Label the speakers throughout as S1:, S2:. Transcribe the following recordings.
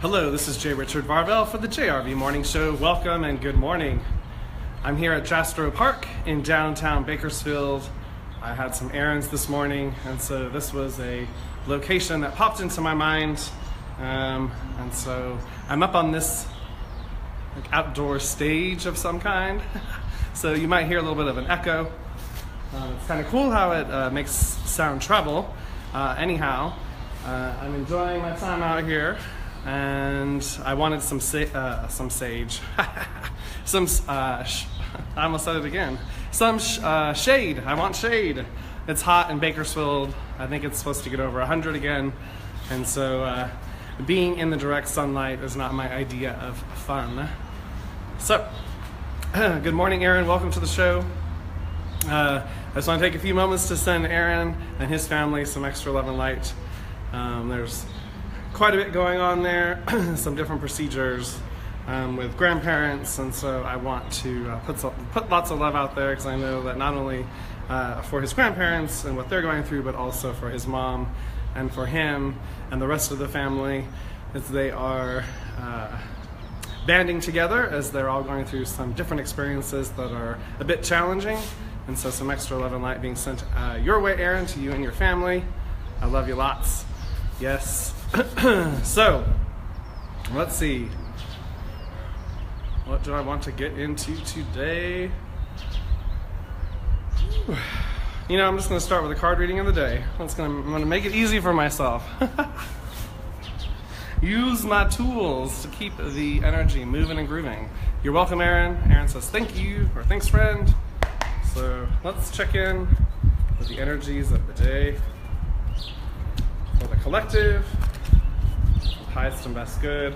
S1: Hello, this is J. Richard Varvel for the JRV Morning Show. Welcome and good morning. I'm here at Jastro Park in downtown Bakersfield. I had some errands this morning, and so this was a location that popped into my mind. And so I'm up on this outdoor stage of some kind. So you might hear a little bit of an echo. It's kind of cool how it makes sound travel. Anyhow, I'm enjoying my time out here. And I wanted some sage, I almost said it again, some shade. I want shade. It's hot in Bakersfield. I think it's supposed to get over 100 again. And so being in the direct sunlight is not my idea of fun. So, good morning, Aaron. Welcome to the show. I just want to take a few moments to send Aaron and his family some extra love and light. There's quite a bit going on there, some different procedures with grandparents, and so I want to put lots of love out there because I know that not only for his grandparents and what they're going through, but also for his mom and for him and the rest of the family as they are banding together as they're all going through some different experiences that are a bit challenging. And so some extra love and light being sent your way, Aaron, to you and your family. I love you lots. Yes. So, let's see. What do I want to get into today? You know, I'm just going to start with a card reading of the day. I'm going to make it easy for myself. Use my tools to keep the energy moving and grooving. You're welcome, Aaron. Aaron says thank you, or thanks, friend. So, let's check in with the energies of the day for the collective. Highest and best good.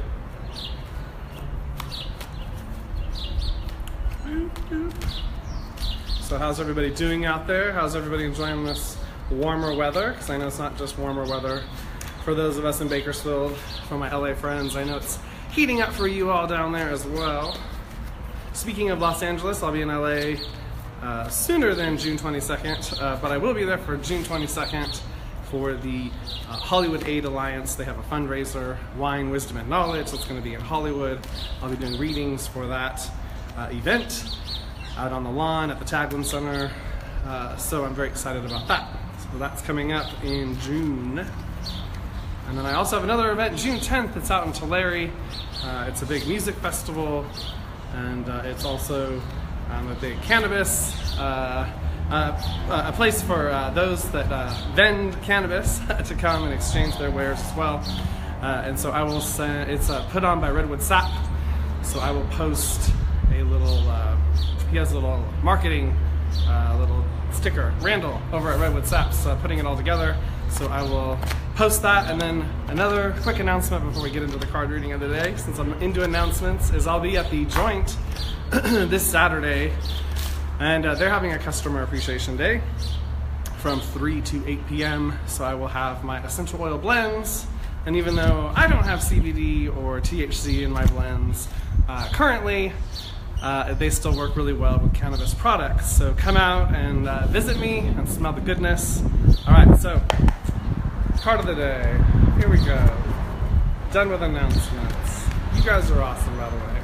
S1: So how's everybody doing out there? How's everybody enjoying this warmer weather? Because I know it's not just warmer weather for those of us in Bakersfield. For my LA friends, I know it's heating up for you all down there as well. Speaking of Los Angeles, I'll be in LA sooner than June 22nd, but I will be there for June 22nd for the Hollywood Aid Alliance. They have a fundraiser, Wine, Wisdom, and Knowledge. That's going to be in Hollywood. I'll be doing readings for that event out on the lawn at the Tagline Center. So I'm very excited about that. So that's coming up in June. And then I also have another event, June 10th. It's out in Tulare. It's a big music festival. And it's also a big cannabis a place for those that vend cannabis to come and exchange their wares as well. And so I will send, it's put on by Redwood Sap. So I will post a little, he has a little marketing, little sticker, Randall over at Redwood Sap's putting it all together. So I will post that. And then another quick announcement before we get into the card reading of the day, since I'm into announcements, is I'll be at the Joint this Saturday. And they're having a customer appreciation day from 3 to 8 p.m. So I will have my essential oil blends. And even though I don't have CBD or THC in my blends currently, they still work really well with cannabis products. So come out and visit me and smell the goodness. All right, so card of the day. Here we go. Done with announcements. You guys are awesome, by the way.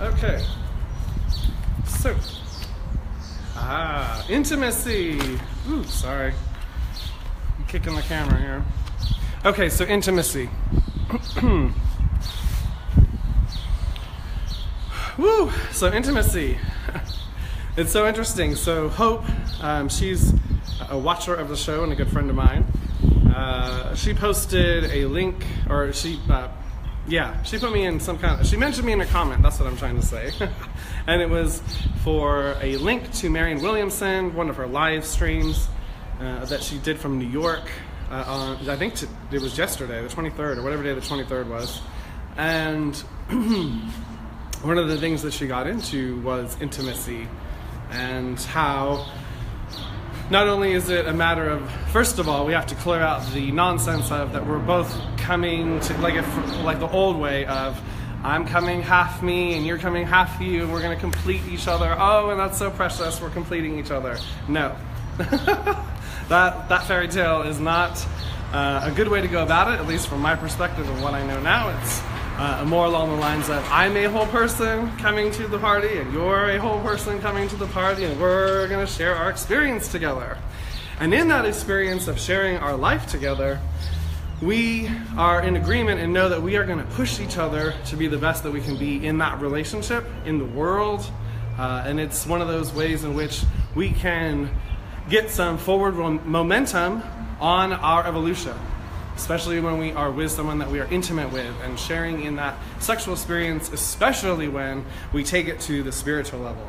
S1: Okay. So, intimacy. Ooh, sorry. I'm kicking the camera here. Okay, so intimacy. Woo! So intimacy. It's so interesting. So Hope, she's a watcher of the show and a good friend of mine. She posted a link, or she put me in some kind of, she mentioned me in a comment, that's what I'm trying to say. And it was for a link to Marianne Williamson, one of her live streams that she did from New York. I think it was yesterday, the 23rd, or whatever day the 23rd was. And one of the things that she got into was intimacy and how not only is it a matter of, first of all, we have to clear out the nonsense of that we're both coming to, like the old way of, I'm coming half me and you're coming half you and we're going to complete each other. Oh, and that's so precious, we're completing each other. No. That fairy tale is not A good way to go about it, at least from my perspective of what I know now, it's more along the lines of I'm a whole person coming to the party and you're a whole person coming to the party, and we're going to share our experience together. And in that experience of sharing our life together, we are in agreement and know that we are going to push each other to be the best that we can be in that relationship, in the world. And it's one of those ways in which we can get some forward momentum on our evolution, especially when we are with someone that we are intimate with and sharing in that sexual experience, especially when we take it to the spiritual level,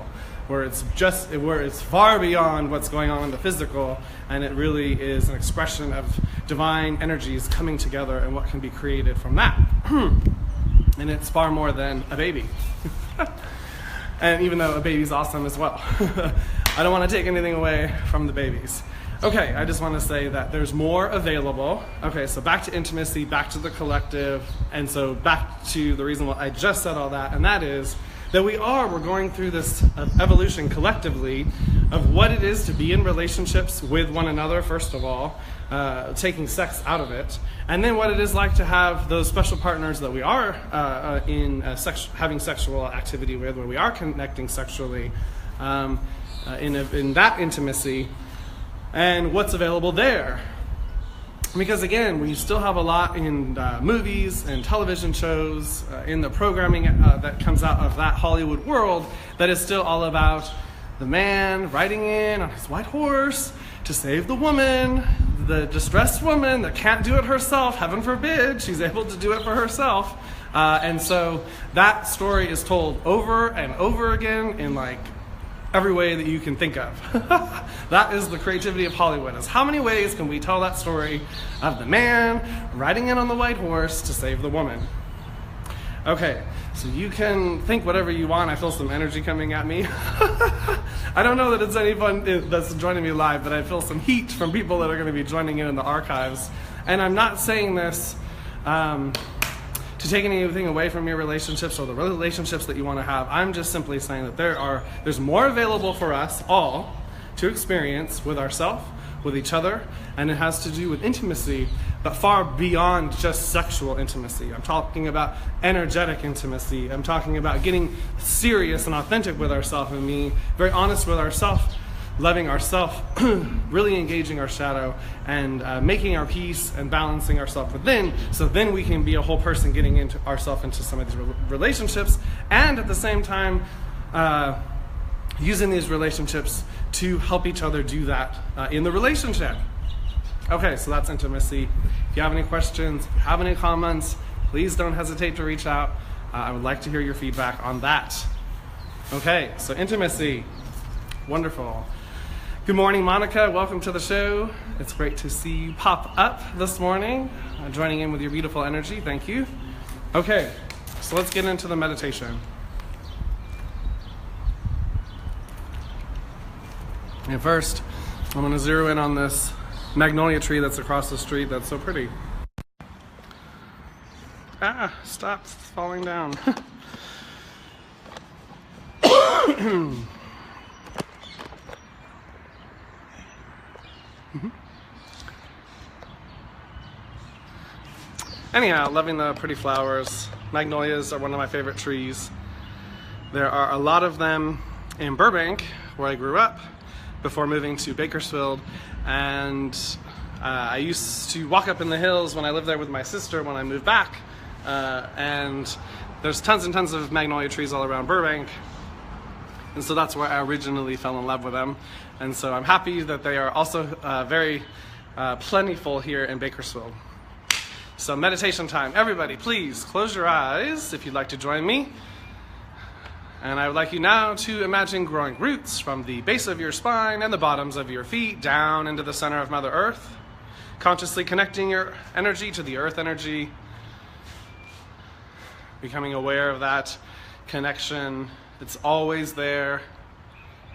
S1: where it's far beyond what's going on in the physical, and it really is an expression of divine energies coming together and what can be created from that. And it's far more than a baby. And even though a baby's awesome as well. I don't want to take anything away from the babies. Okay, I just want to say that there's more available. Okay, so back to intimacy, back to the collective, and so back to the reason why I just said all that, and that is that we're going through this evolution collectively of what it is to be in relationships with one another, first of all, taking sex out of it, and then what it is like to have those special partners that we are having sexual activity with, where we are connecting sexually in that intimacy, and what's available there. Because again, we still have a lot in movies and television shows, in the programming that comes out of that Hollywood world, that is still all about the man riding in on his white horse to save the woman, the distressed woman that can't do it herself. Heaven forbid she's able to do it for herself. And so that story is told over and over again in like every way that you can think of. That is the creativity of Hollywood, is how many ways can we tell that story of the man riding in on the white horse to save the woman. Okay, so you can think whatever you want. I feel some energy coming at me. I don't know that it's anyone that's joining me live, but I feel some heat from people that are going to be joining in the archives. And I'm not saying this to take anything away from your relationships or the relationships that you want to have. I'm just simply saying that there's more available for us all to experience with ourselves, with each other, and it has to do with intimacy, but far beyond just sexual intimacy. I'm talking about energetic intimacy. I'm talking about getting serious and authentic with ourselves and being very honest with ourselves, loving ourselves, really engaging our shadow, and making our peace and balancing ourselves within, so then we can be a whole person getting into ourselves into some of these relationships, and at the same time using these relationships to help each other do that in the relationship. Okay, so that's intimacy. If you have any questions, if you have any comments, please don't hesitate to reach out. I would like to hear your feedback on that. Okay, so intimacy. Wonderful. Good morning, Monica. Welcome to the show. It's great to see you pop up this morning, joining in with your beautiful energy. Thank you. Okay, so let's get into the meditation. And first, I'm going to zero in on this magnolia tree that's across the street that's so pretty. Stop falling down. Anyhow, loving the pretty flowers. Magnolias are one of my favorite trees. There are a lot of them in Burbank, where I grew up, before moving to Bakersfield, and I used to walk up in the hills when I lived there with my sister when I moved back, and there's tons and tons of magnolia trees all around Burbank, and so that's where I originally fell in love with them, and so I'm happy that they are also very plentiful here in Bakersfield. So meditation time. Everybody, please close your eyes if you'd like to join me. And I would like you now to imagine growing roots from the base of your spine and the bottoms of your feet down into the center of Mother Earth, consciously connecting your energy to the earth energy, becoming aware of that connection. It's always there,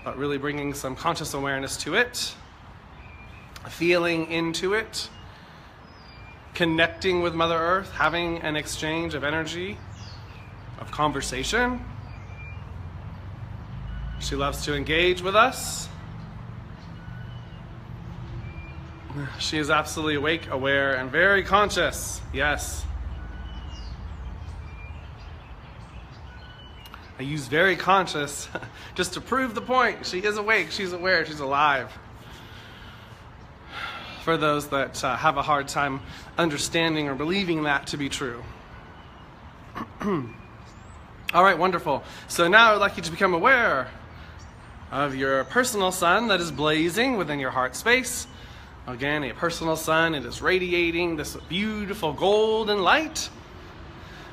S1: but really bringing some conscious awareness to it, feeling into it, connecting with Mother Earth, having an exchange of energy, of conversation. She loves to engage with us. She is absolutely awake, aware, and very conscious. Yes. I use very conscious just to prove the point. She is awake, she's aware, she's alive. For those that have a hard time understanding or believing that to be true. All right, wonderful. So now I'd like you to become aware of your personal sun that is blazing within your heart space. Again, a personal sun, it is radiating this beautiful golden light.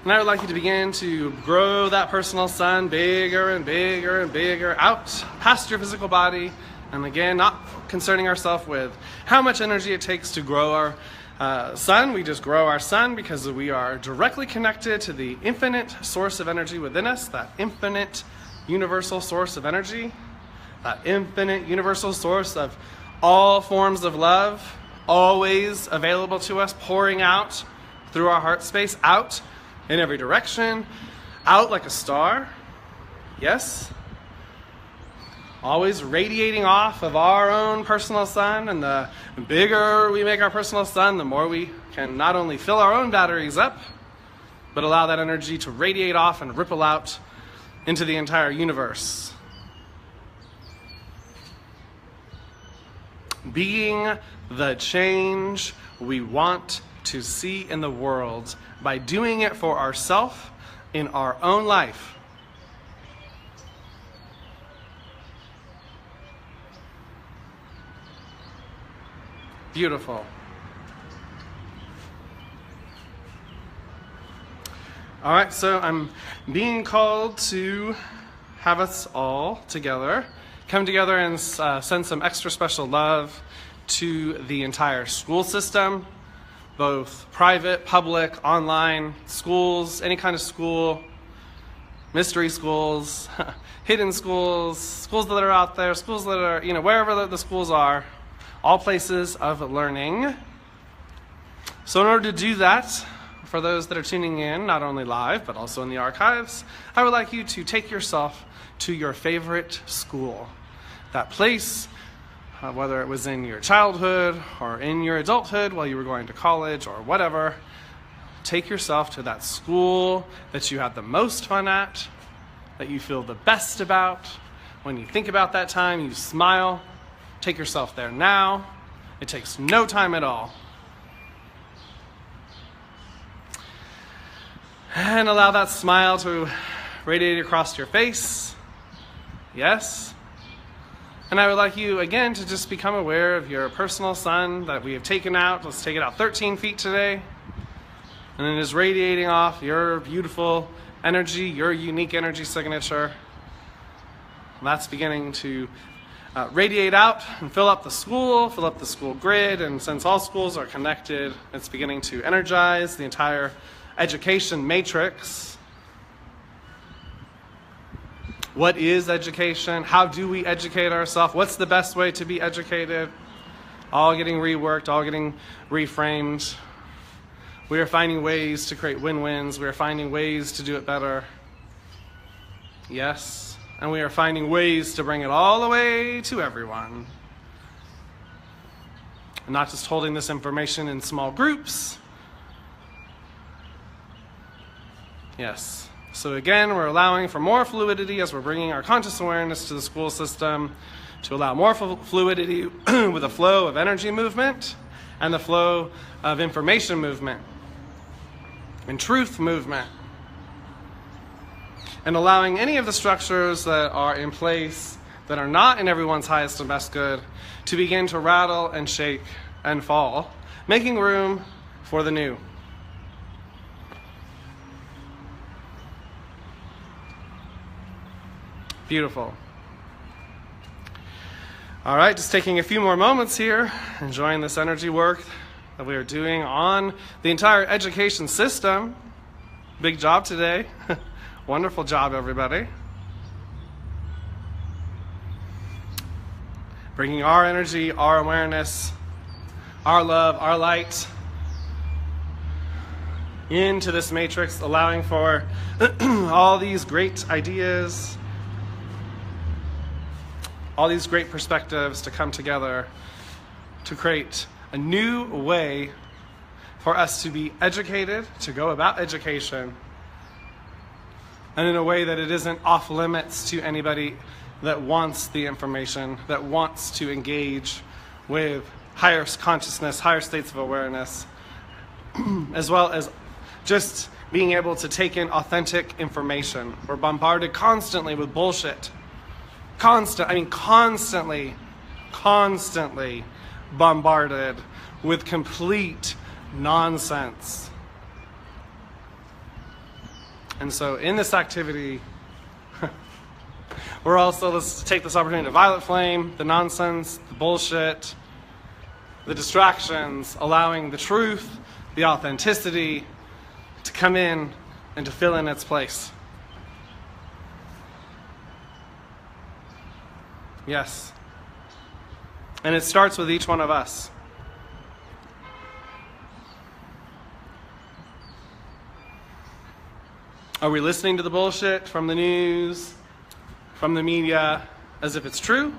S1: And I would like you to begin to grow that personal sun bigger and bigger and bigger out past your physical body. And again, not concerning ourselves with how much energy it takes to grow our sun. We just grow our sun because we are directly connected to the infinite source of energy within us, that infinite universal source of energy, that infinite universal source of all forms of love, always available to us, pouring out through our heart space, out in every direction, out like a star. Yes. Always radiating off of our own personal sun, and the bigger we make our personal sun, the more we can not only fill our own batteries up, but allow that energy to radiate off and ripple out into the entire universe. Being the change we want to see in the world by doing it for ourselves in our own life. Beautiful. All right, so I'm being called to have us all together, come together and send some extra special love to the entire school system, both private, public, online, schools, any kind of school, mystery schools, hidden schools, schools that are out there, schools that are, wherever the schools are, all places of learning. So in order to do that, for those that are tuning in, not only live, but also in the archives, I would like you to take yourself to your favorite school. That place, whether it was in your childhood or in your adulthood while you were going to college or whatever, take yourself to that school that you had the most fun at, that you feel the best about. When you think about that time, you smile. Take yourself there now. It takes no time at all. And allow that smile to radiate across your face. Yes. And I would like you, again, to just become aware of your personal sun that we have taken out. Let's take it out 13 feet today. And it is radiating off your beautiful energy, your unique energy signature. And that's beginning to radiate out and fill up the school grid. And since all schools are connected, it's beginning to energize the entire education matrix. What is education? How do we educate ourselves? What's the best way to be educated? All getting reworked, all getting reframed. We are finding ways to create win-wins. We are finding ways to do it better. Yes. And we are finding ways to bring it all the way to everyone. And not just holding this information in small groups. Yes. So again, we're allowing for more fluidity as we're bringing our conscious awareness to the school system to allow more fluidity with the flow of energy movement and the flow of information movement and truth movement. And allowing any of the structures that are in place that are not in everyone's highest and best good to begin to rattle and shake and fall, making room for the new. Beautiful. All right, just taking a few more moments here, enjoying this energy work that we are doing on the entire education system. Big job today. Wonderful job, everybody. Bringing our energy, our awareness, our love, our light into this matrix, allowing for all these great ideas, all these great perspectives to come together to create a new way for us to be educated, to go about education, and in a way that it isn't off limits to anybody that wants the information, that wants to engage with higher consciousness, higher states of awareness, as well as just being able to take in authentic information. We're bombarded constantly with bullshit. Constantly bombarded with complete nonsense. And so in this activity, let's take this opportunity to violet flame the nonsense, the bullshit, the distractions, allowing the truth, the authenticity to come in and to fill in its place. Yes. And it starts with each one of us. Are we listening to the bullshit from the news, from the media, as if it's true,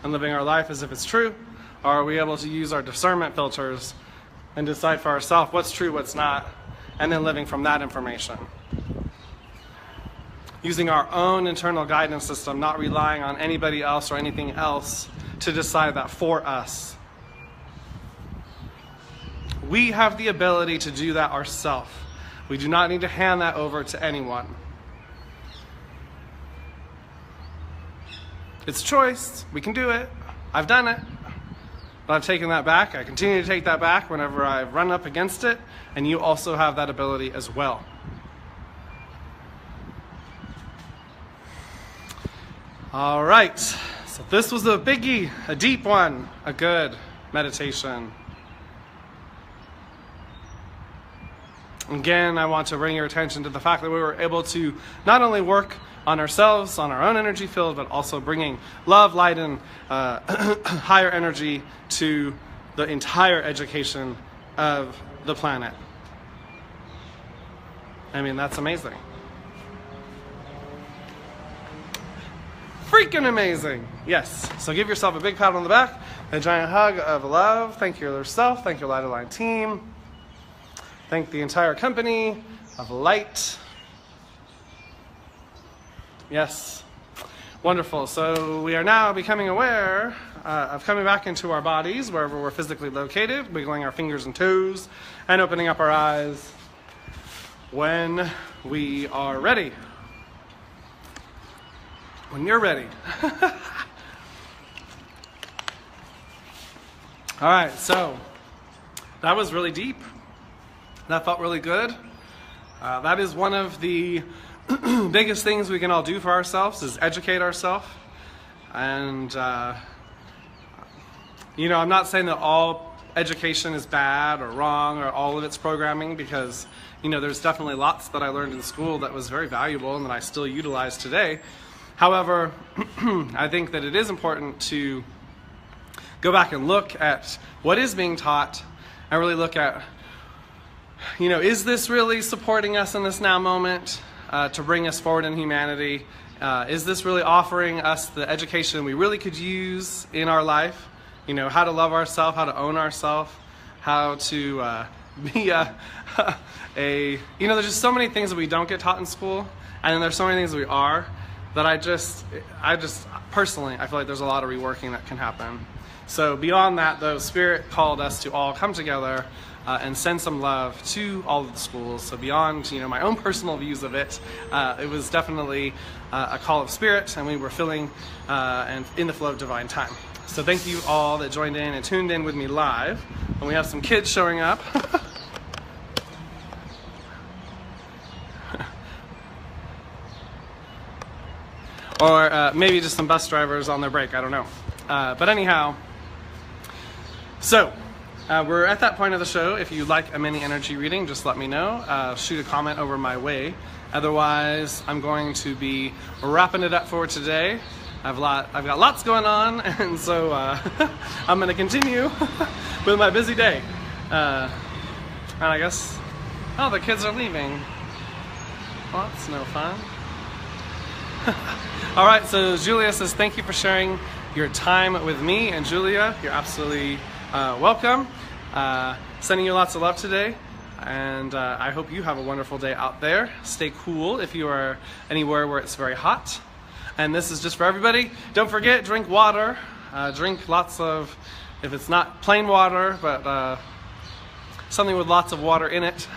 S1: and living our life as if it's true? Or are we able to use our discernment filters and decide for ourselves what's true, what's not, and then living from that information? Using our own internal guidance system, not relying on anybody else or anything else to decide that for us. We have the ability to do that ourselves. We do not need to hand that over to anyone. It's choice. We can do it. I've done it. But I've taken that back. I continue to take that back whenever I've run up against it. And you also have that ability as well. All right. So this was a biggie, a deep one, a good meditation. Again, I want to bring your attention to the fact that we were able to not only work on ourselves, on our own energy field, but also bringing love, light, and higher energy to the entire education of the planet. I mean, that's amazing. Freaking amazing. Yes. So give yourself a big pat on the back, a giant hug of love. Thank yourself. Thank your Light Align team. Thank the entire company of light. Yes. Wonderful. So we are now becoming aware of coming back into our bodies, wherever we're physically located, wiggling our fingers and toes, and opening up our eyes when we are ready. When you're ready. All right, so that was really deep. That felt really good. That is one of the biggest things we can all do for ourselves, is educate ourselves. And, I'm not saying that all education is bad or wrong or all of it's programming, because, there's definitely lots that I learned in school that was very valuable and that I still utilize today. However, I think that it is important to go back and look at what is being taught and really look at, is this really supporting us in this now moment to bring us forward in humanity? Is this really offering us the education we really could use in our life? How to love ourselves, how to own ourselves, how to be there's just so many things that we don't get taught in school, and then there's so many things that we are, that I just personally, I feel like there's a lot of reworking that can happen. So beyond that, though, Spirit called us to all come together and send some love to all of the schools. So beyond, my own personal views of it, it was definitely a call of Spirit, and we were feeling and in the flow of divine time. So thank you all that joined in and tuned in with me live. And we have some kids showing up. Or maybe just some bus drivers on their break, I don't know. But anyhow, so we're at that point of the show. If you'd like a mini energy reading, just let me know. Shoot a comment over my way. Otherwise, I'm going to be wrapping it up for today. I've got lots going on, and so I'm going to continue with my busy day. And I guess, the kids are leaving. Well, that's no fun. All right, so Julia says, thank you for sharing your time with me. And Julia, you're absolutely welcome. Sending you lots of love today, and I hope you have a wonderful day out there. Stay cool if you are anywhere where it's very hot. And this is just for everybody. Don't forget, drink water. Drink lots of, if it's not plain water, but something with lots of water in it.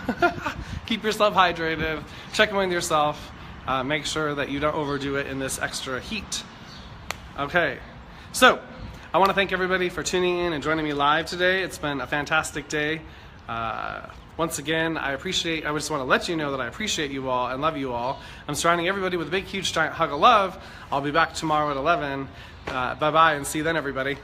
S1: Keep yourself hydrated. Check in with yourself. Make sure that you don't overdo it in this extra heat. Okay, so I want to thank everybody for tuning in and joining me live today. It's been a fantastic day. Once again, I just want to let you know that I appreciate you all and love you all. I'm surrounding everybody with a big, huge, giant hug of love. I'll be back tomorrow at 11. Bye-bye, and see you then, everybody.